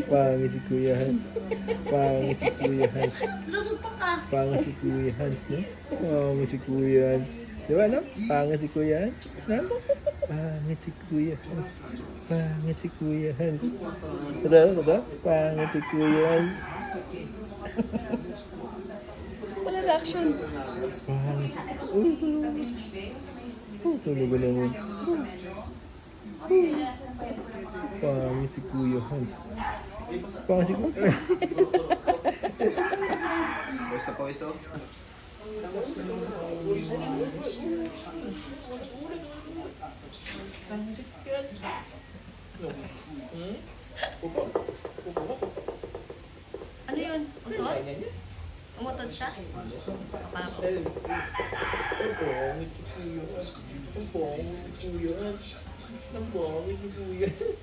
Pangit si Kuya Hans. Pangit si Kuya Hans. Lusot pa ka. Pangit si Kuya Hans, no? Pangit si Kuya Hans. Di ba, no? Pangit si Kuya Hans. No? Pangit si Kuya Hans. Pangit si Kuya Hans. Totoo? Pangit si Kuya Hans. Wala reaction. Pangit si Kuya Hans. Tulog na naman. Pangit si Kuya Hans. Pangit si Kuya Hans. Basta po iso. Ano yun? Utot? Umutot siya? Kapako. Pangit si Kuya Hans. Pangit si Kuya Hans. Pangit si Kuya Hans.